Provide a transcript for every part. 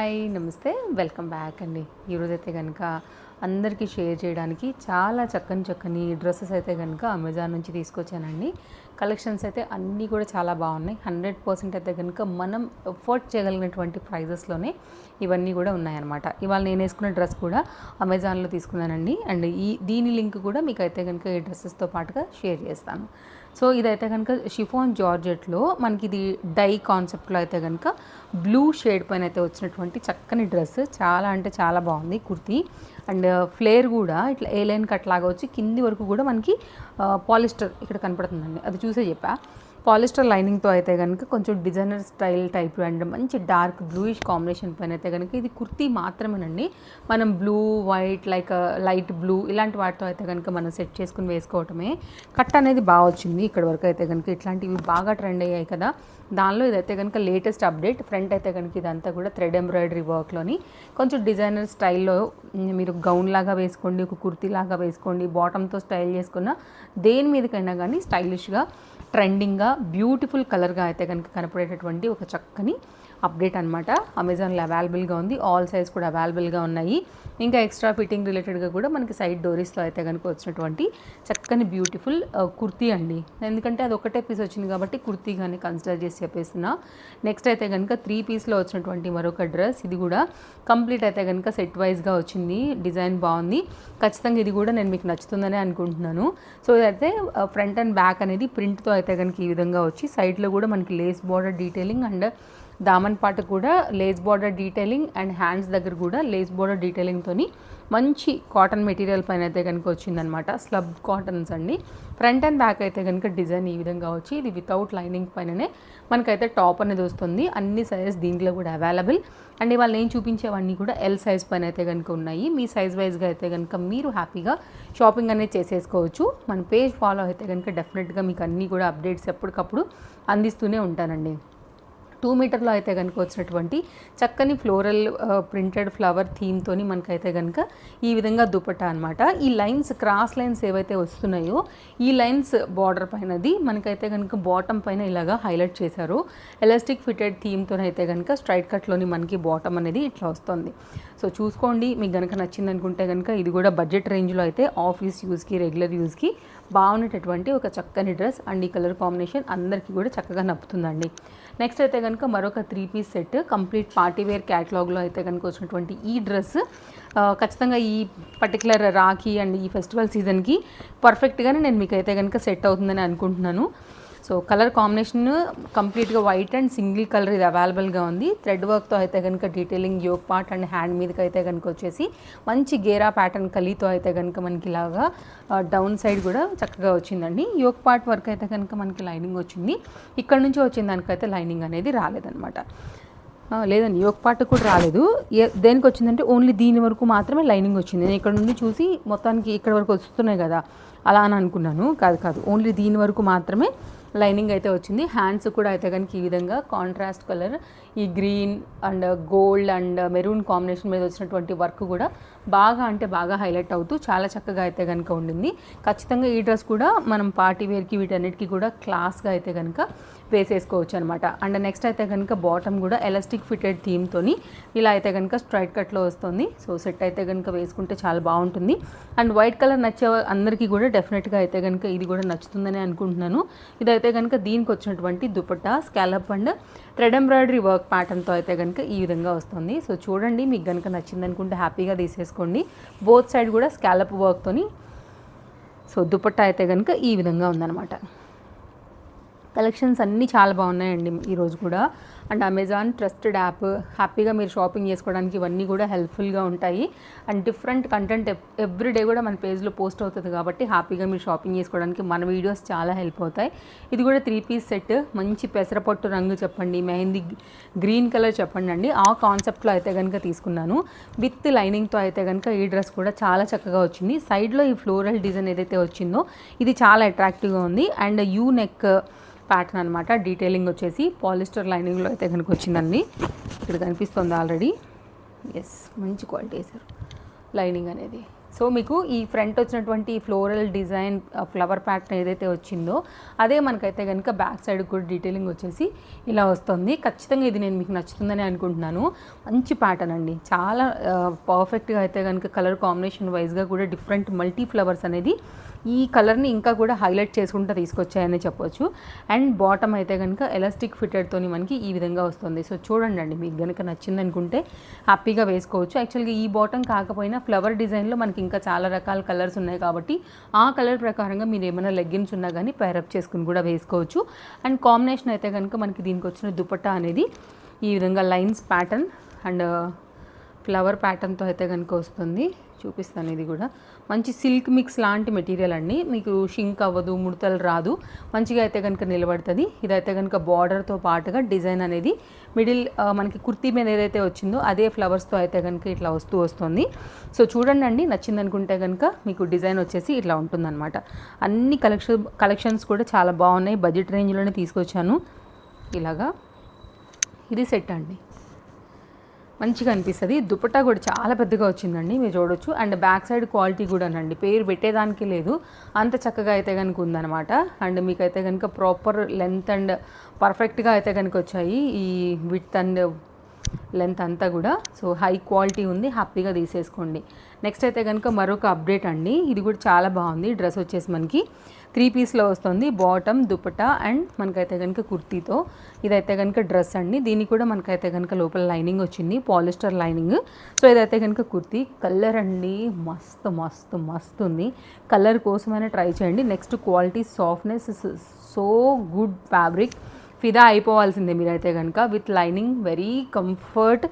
Hi నమస్తే, welcome back అండి. ఈరోజైతే కనుక అందరికీ షేర్ చేయడానికి చాలా చక్కని డ్రెస్సెస్ అయితే కనుక అమెజాన్ నుంచి తీసుకొచ్చానండి. కలెక్షన్స్ అయితే అన్నీ కూడా చాలా బాగున్నాయి. 100% అయితే కనుక మనం ఎఫోర్డ్ చేయగలిగినటువంటి ప్రైజెస్లోనే ఇవన్నీ కూడా ఉన్నాయన్నమాట. ఇవాళ నేను వేసుకున్న డ్రెస్ కూడా అమెజాన్లో తీసుకున్నానండి. అండ్ దీని లింక్ కూడా మీకు అయితే కనుక ఈ డ్రెస్సెస్తో పాటుగా షేర్ చేస్తాను. సో ఇదైతే కనుక షిఫాన్ జార్జెట్లో మనకి ఇది డై కాన్సెప్ట్లో అయితే కనుక బ్లూ షేడ్ పైన అయితే వచ్చినటువంటి చక్కని డ్రెస్. చాలా అంటే చాలా బాగుంది కుర్తీ. అండ్ ఫ్లేర్ కూడా ఇట్లా ఏ లైన్ కట్ లాగా వచ్చి కింది వరకు కూడా మనకి పాలిస్టర్ ఇక్కడ కనపడుతుందండి. అది చూసే చెప్పా. పాలిస్టర్ లైనింగ్తో అయితే కనుక కొంచెం డిజైనర్ స్టైల్ టైప్ అండ్ మంచి డార్క్ బ్లూయిష్ కాంబినేషన్ పైన అయితే కనుక ఇది కుర్తీ మాత్రమేనండి. మనం బ్లూ, వైట్, లైట్ బ్లూ ఇలాంటి వాటితో అయితే కనుక మనం సెట్ చేసుకుని వేసుకోవటమే. కట్ అనేది బాగా వచ్చింది ఇక్కడ వరకు అయితే కనుక. ఇట్లాంటివి బాగా ట్రెండ్ అయ్యాయి కదా, దానిలో ఇదైతే కనుక లేటెస్ట్ అప్డేట్. ఫ్రంట్ అయితే కనుక ఇదంతా కూడా థ్రెడ్ ఎంబ్రాయిడరీ వర్క్లోని కొంచెం డిజైనర్ స్టైల్లో మీరు గౌన్ లాగా వేసుకోండి, ఒక కుర్తీ లాగా వేసుకోండి, బాటంతో స్టైల్ చేసుకున్న దేని మీదకైనా కానీ స్టైలిష్గా, ట్రెండింగ్గా, బ్యూటిఫుల్ కలర్గా అయితే కనుక కనపడేటటువంటి ఒక చక్కని అప్డేట్ అనమాట. అమెజాన్లో అవైలబుల్గా ఉంది. ఆల్ సైజ్ కూడా అవైలబుల్గా ఉన్నాయి. ఇంకా ఎక్స్ట్రా ఫిట్టింగ్ రిలేటెడ్గా కూడా మనకి సైడ్ డోరీస్తో అయితే కనుక వచ్చినటువంటి చక్కని బ్యూటిఫుల్ కుర్తీ అండి. ఎందుకంటే అది ఒకటే పీస్ వచ్చింది కాబట్టి కుర్తీగానే కన్సిడర్ చేసి చెప్పేస్తున్నా. నెక్స్ట్ అయితే కనుక 3 పీస్లో వచ్చినటువంటి మరొక డ్రెస్. ఇది కూడా కంప్లీట్ అయితే కనుక సెట్ వైజ్గా వచ్చింది. డిజైన్ బాగుంది. ఖచ్చితంగా ఇది కూడా నేను మీకు నచ్చుతుందనే అనుకుంటున్నాను. సో ఇదైతే ఫ్రంట్ అండ్ బ్యాక్ అనేది ప్రింట్తో అయితే కనుక ఈ విధంగా వచ్చి సైడ్లో కూడా మనకి lace border detailing and Daman పాట కూడా lace border detailing and hands దగ్గర కూడా లేస్ బార్డర్ డీటెయిలింగ్తోని మంచి కాటన్ మెటీరియల్ పైన అయితే కనుక వచ్చిందనమాట. స్లబ్ కాటన్స్ అండి. ఫ్రంట్ అండ్ బ్యాక్ అయితే కనుక డిజైన్ ఈ విధంగా వచ్చి ఇది వితౌట్ లైనింగ్ పైననే మనకైతే టాప్ అనేది వస్తుంది. అన్ని సైజెస్ దీంట్లో కూడా అవైలబుల్. అండ్ ఇవాళ నేను చూపించేవన్నీ కూడా ఎల్ సైజ్ పైన అయితే కనుక ఉన్నాయి. మీ సైజ్ వైజ్గా అయితే కనుక మీరు హ్యాపీగా షాపింగ్ అనేది చేసేసుకోవచ్చు. మన పేజ్ ఫాలో అయితే కనుక డెఫినెట్గా మీకు అన్నీ కూడా అప్డేట్స్ ఎప్పటికప్పుడు అందిస్తూనే ఉంటానండి. 2 మీటర్లో అయితే కనుక వచ్చినటువంటి చక్కని ఫ్లోరల్ ప్రింటెడ్ ఫ్లవర్ థీమ్తోని మనకైతే కనుక ఈ విధంగా దుపట్టా అనమాట. ఈ లైన్స్, క్రాస్ లైన్స్ ఏవైతే వస్తున్నాయో ఈ లైన్స్ బార్డర్ పైనది మనకైతే కనుక బాటమ్ పైన ఇలాగా హైలైట్ చేశారు. ఎలాస్టిక్ ఫిటెడ్ థీమ్తోనైతే కనుక స్ట్రైట్ కట్లోని మనకి బాటమ్ అనేది ఇట్లా వస్తుంది. సో చూసుకోండి, మీకు కనుక నచ్చింది అనుకుంటే కనుక ఇది కూడా బడ్జెట్ రేంజ్లో అయితే ఆఫీస్ యూస్కి, రెగ్యులర్ యూస్కి బాగున్నటువంటి ఒక చక్కని డ్రెస్. అండ్ ఈ కలర్ కాంబినేషన్ అందరికీ కూడా చక్కగా నప్పుతుందండి. నెక్స్ట్ అయితే కనుక మరొక 3 పీస్ సెట్ కంప్లీట్ పార్టీవేర్ క్యాటలాగ్లో అయితే కనుక వచ్చినటువంటి ఈ డ్రెస్ ఖచ్చితంగా ఈ పర్టికులర్ రాఖీ అండ్ ఈ ఫెస్టివల్ సీజన్కి పర్ఫెక్ట్గానే నేను మీకు అయితే కనుక సెట్ అవుతుందని అనుకుంటున్నాను. సో కలర్ కాంబినేషన్ కంప్లీట్గా వైట్ అండ్ సింగిల్ కలర్ ఇది అవైలబుల్గా ఉంది. థ్రెడ్ వర్క్తో అయితే కనుక detailing yoke part and hand మీదకి అయితే కనుక వచ్చేసి మంచి గేరా ప్యాటర్న్ కలితో అయితే కనుక మనకి ఇలాగా డౌన్ సైడ్ కూడా చక్కగా వచ్చిందండి. యోక్ పార్ట్ వర్క్ అయితే కనుక మనకి లైనింగ్ వచ్చింది. ఇక్కడ నుంచి వచ్చిన దానికైతే లైనింగ్ అనేది రాలేదన్నమాట. లేదండి, యోక్ పార్ట్ కూడా రాలేదు. దేనికి వచ్చిందంటే ఓన్లీ దీని వరకు మాత్రమే లైనింగ్ వచ్చింది. నేను ఇక్కడ నుండి చూసి మొత్తానికి ఇక్కడ వరకు వస్తున్నాయి కదా అలా అని అనుకున్నాను. కాదు, ఓన్లీ దీని వరకు మాత్రమే లైనింగ్ అయితే వచ్చింది. హ్యాండ్స్ కూడా అయితే కనుక ఈ విధంగా కాంట్రాస్ట్ కలర్ ఈ green and gold and maroon combination మీద వచ్చినటువంటి వర్క్ కూడా బాగా అంటే బాగా హైలైట్ అవుతూ చాలా చక్కగా అయితే కనుక ఉండింది. ఖచ్చితంగా ఈ డ్రెస్ కూడా మనం పార్టీ వేర్కి వీటన్నిటికీ కూడా క్లాస్గా అయితే కనుక వేసేసుకోవచ్చు అనమాట. అండ్ నెక్స్ట్ అయితే కనుక బాటమ్ కూడా ఎలాస్టిక్ ఫిటెడ్ థీమ్తోని ఇలా అయితే కనుక స్ట్రైట్ కట్లో వస్తుంది. సో సెట్ అయితే కనుక వేసుకుంటే చాలా బాగుంటుంది. అండ్ వైట్ కలర్ నచ్చే అందరికీ కూడా డెఫినెట్గా అయితే కనుక ఇది కూడా నచ్చుతుందని అనుకుంటున్నాను. ఇదైతే కనుక దీనికి వచ్చినటువంటి dupatta scallop and thread embroidery work ప్యాటర్న్తో అయితే కనుక ఈ విధంగా వస్తుంది. సో చూడండి, మీకు కనుక నచ్చింది అనుకుంటే హ్యాపీగా తీసేసుకోండి. బోత్ సైడ్ కూడా స్కాలప్ వర్క్తోని సో దుపట్టా అయితే కనుక ఈ విధంగా ఉందన్నమాట. కలెక్షన్స్ అన్నీ చాలా బాగున్నాయండి ఈరోజు కూడా. అండ్ అమెజాన్ ట్రస్టెడ్ యాప్, హ్యాపీగా మీరు షాపింగ్ చేసుకోవడానికి ఇవన్నీ కూడా హెల్ప్ఫుల్గా ఉంటాయి. అండ్ డిఫరెంట్ కంటెంట్ ఎవ్రీడే కూడా మన పేజ్లో పోస్ట్ అవుతుంది కాబట్టి హ్యాపీగా మీరు షాపింగ్ చేసుకోవడానికి మన వీడియోస్ చాలా హెల్ప్ అవుతాయి. ఇది కూడా 3 పీస్ సెట్. మంచి పెసరపట్టు రంగు చెప్పండి, మెహందీ గ్రీన్ కలర్ చెప్పండి అండి, ఆ కాన్సెప్ట్లో అయితే కనుక తీసుకున్నాను. విత్ లైనింగ్తో అయితే కనుక ఈ డ్రెస్ కూడా చాలా చక్కగా వచ్చింది. సైడ్లో ఈ ఫ్లోరల్ డిజైన్ ఏదైతే వచ్చిందో ఇది చాలా అట్రాక్టివ్గా ఉంది. అండ్ యూ నెక్ ప్యాటర్న్ అనమాట. డీటెయిలింగ్ వచ్చేసి పాలిస్టర్ లైనింగ్లో అయితే కనుక వచ్చిందండి. ఇక్కడ కనిపిస్తుంది ఆల్రెడీ. ఎస్, మంచి క్వాలిటీ వేసారు లైనింగ్ అనేది. సో మీకు ఈ ఫ్రంట్ వచ్చినటువంటి ఫ్లోరల్ డిజైన్ ఫ్లవర్ ప్యాటర్న్ ఏదైతే వచ్చిందో అదే మనకైతే కనుక బ్యాక్ సైడ్ కూడా డీటెయిలింగ్ వచ్చేసి ఇలా వస్తుంది. ఖచ్చితంగా ఇది నేను మీకు నచ్చుతుందని అనుకుంటున్నాను. మంచి ప్యాటర్న్ అండి, చాలా పర్ఫెక్ట్గా అయితే కనుక కలర్ కాంబినేషన్ వైజ్గా కూడా డిఫరెంట్ మల్టీ ఫ్లవర్స్ అనేది ఈ కలర్ని ఇంకా కూడా హైలైట్ చేసుకుంటూ తీసుకొచ్చాయని చెప్పొచ్చు. అండ్ బాటమ్ అయితే కనుక ఎలాస్టిక్ ఫిటెడ్తోని మనకి ఈ విధంగా వస్తుంది. సో చూడండి అండి, మీకు కనుక నచ్చింది అనుకుంటే హ్యాపీగా వేసుకోవచ్చు. యాక్చువల్గా ఈ బాటమ్ కాకపోయినా ఫ్లవర్ డిజైన్లో మనకి ఇంకా చాలా రకాల కలర్స్ ఉన్నాయి కాబట్టి ఆ కలర్ ప్రకారంగా మీరు ఏమైనా లెగ్గిన్స్ ఉన్నా కానీ పేరప్ చేసుకుని కూడా వేసుకోవచ్చు. అండ్ కాంబినేషన్ అయితే కనుక మనకి దీనికి వచ్చిన దుపట్టా అనేది ఈ విధంగా లైన్స్ ప్యాటర్న్ అండ్ ఫ్లవర్ ప్యాటర్న్తో అయితే కనుక వస్తుంది. చూపిస్తాను, ఇది కూడా మంచి సిల్క్ మిక్స్ లాంటి మెటీరియల్ అండి, మీకు షింక్ అవ్వదు, ముడతలు రాదు, మంచిగా అయితే కనుక నిలబడుతుంది. ఇదైతే కనుక బార్డర్తో పాటుగా డిజైన్ అనేది మిడిల్ మనకి కుర్తీ మీద ఏదైతే వచ్చిందో అదే ఫ్లవర్స్తో అయితే కనుక ఇట్లా వస్తుంది. సో చూడండి అండి, నచ్చింది అనుకుంటే కనుక మీకు డిజైన్ వచ్చేసి ఇట్లా ఉంటుందన్నమాట. అన్ని కలెక్షన్స్ కూడా చాలా బాగున్నాయి, బడ్జెట్ రేంజ్లోనే తీసుకొచ్చాను. ఇలాగా ఇది సెట్ అండి, మంచిగా అనిపిస్తుంది. దుపట్టా కూడా చాలా పెద్దగా వచ్చిందండి, మీరు చూడొచ్చు. అండ్ బ్యాక్ సైడ్ క్వాలిటీ కూడా అండి పేరు పెట్టేదానికి లేదు, అంత చక్కగా అయితే కనుక ఉందన్నమాట. అండ్ మీకైతే కనుక ప్రాపర్ లెంత్ అండ్ పర్ఫెక్ట్గా అయితే కనుక వచ్చాయి ఈ విడ్త్ అండ్ లెంత్ అంతా కూడా. సో హై క్వాలిటీ ఉంది, హ్యాపీగా తీసేసుకోండి. నెక్స్ట్ అయితే కనుక మరొక అప్డేట్ అండి, ఇది కూడా చాలా బాగుంది. డ్రెస్ వచ్చేసి మనకి 3 పీస్లో వస్తుంది, బాటమ్ దుపట్టా అండ్ మనకైతే కనుక కుర్తీతో. ఇదైతే కనుక డ్రెస్ అండి, దీనికి కూడా మనకైతే కనుక లోపల లైనింగ్ వచ్చింది, పాలిస్టర్ లైనింగ్. సో ఇదైతే కనుక కుర్తీ. కలర్ అండి మస్తు మస్తు మస్తు ఉంది, కలర్ కోసమైనా ట్రై చేయండి. Next quality, softness, so good fabric, ఫిదా అయిపోవాల్సిందే మీరైతే కనుక. With lining, very comfort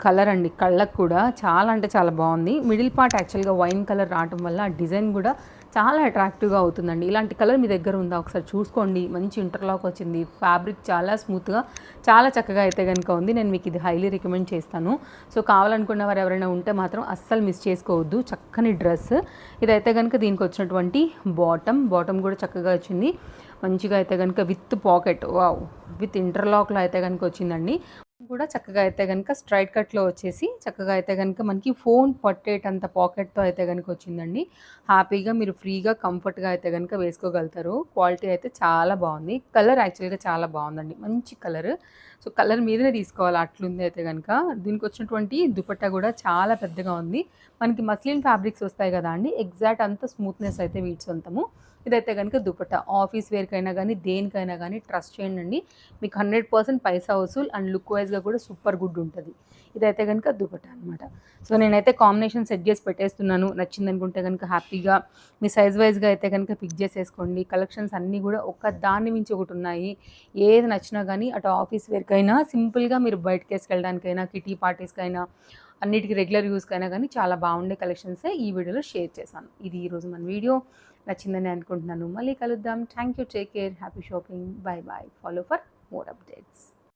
colour అండి, కళ్ళకు కూడా చాలా అంటే చాలా బాగుంది. మిడిల్ పార్ట్ యాక్చువల్గా వైన్ కలర్ రావటం వల్ల ఆ డిజైన్ కూడా చాలా అట్రాక్టివ్గా అవుతుందండి. ఇలాంటి కలర్ మీ దగ్గర ఉందా ఒకసారి చూసుకోండి. మంచి ఇంటర్లాక్ వచ్చింది, ఫ్యాబ్రిక్ చాలా స్మూత్గా చాలా చక్కగా అయితే కనుక ఉంది. నేను మీకు ఇది హైలీ రికమెండ్ చేస్తాను. సో కావాలనుకున్న వారు ఎవరైనా ఉంటే మాత్రం అస్సలు మిస్ చేసుకోవద్దు. చక్కని డ్రెస్ ఇదైతే కనుక. దీనికి వచ్చినటువంటి బాటమ్ కూడా చక్కగా వచ్చింది, మంచిగా అయితే కనుక విత్ పాకెట్, వావ్, విత్ ఇంటర్లాక్లో అయితే కనుక వచ్చిందండి. కూడా చక్కగా అయితే కనుక స్ట్రైట్ కట్లో వచ్చేసి చక్కగా అయితే కనుక మనకి ఫోన్ పట్టేటంత పాకెట్తో అయితే కనుక వచ్చిందండి. హ్యాపీగా మీరు ఫ్రీగా కంఫర్ట్గా అయితే కనుక వేసుకోగలుగుతారు. క్వాలిటీ అయితే చాలా బాగుంది, కలర్ యాక్చువల్గా చాలా బాగుందండి, మంచి కలర్. సో కలర్ మీదనే తీసుకోవాలి అట్లుంది అయితే కనుక. దీనికి వచ్చినటువంటి దుపట్టా కూడా చాలా పెద్దగా ఉంది. మనకి మస్లిన్ ఫ్యాబ్రిక్స్ వస్తాయి కదా అండి, ఎగ్జాక్ట్ అంత స్మూత్నెస్ అయితే వీటి సొంతము. ఇదైతే కనుక దుపట్టా, ఆఫీస్ వేర్కైనా కానీ దేనికైనా కానీ ట్రస్ట్ చేయండి, మీకు 100% పైసా వసూల్ అండ్ లుక్ వైజ్గా కూడా సూపర్ గుడ్ ఉంటుంది. ఇదైతే కనుక దుపట్టా అనమాట. సో నేనైతే కాంబినేషన్ సెట్ చేసి పెట్టేస్తున్నాను, నచ్చింది అనుకుంటే కనుక హ్యాపీగా మీ సైజ్ వైజ్గా అయితే కనుక పిక్ చేసేసుకోండి. కలెక్షన్స్ అన్నీ కూడా ఒక దాన్ని మించి ఒకటి ఉన్నాయి. ఏది నచ్చినా కానీ అటు ఆఫీస్ వేర్కైనా, సింపుల్గా మీరు బయటకి వేసుకెళ్ళడానికైనా, కిటీ పార్టీస్కైనా, అన్నిటికీ రెగ్యులర్ యూస్కైనా కానీ చాలా బాగుండే కలెక్షన్సే ఈ వీడియోలో షేర్ చేశాను. ఇది ఈరోజు మన వీడియో, నచ్చిందని అనుకుంటున్నాను. మళ్ళీ కలుద్దాం. Thank you, take care, happy shopping, bye bye. Follow for more updates.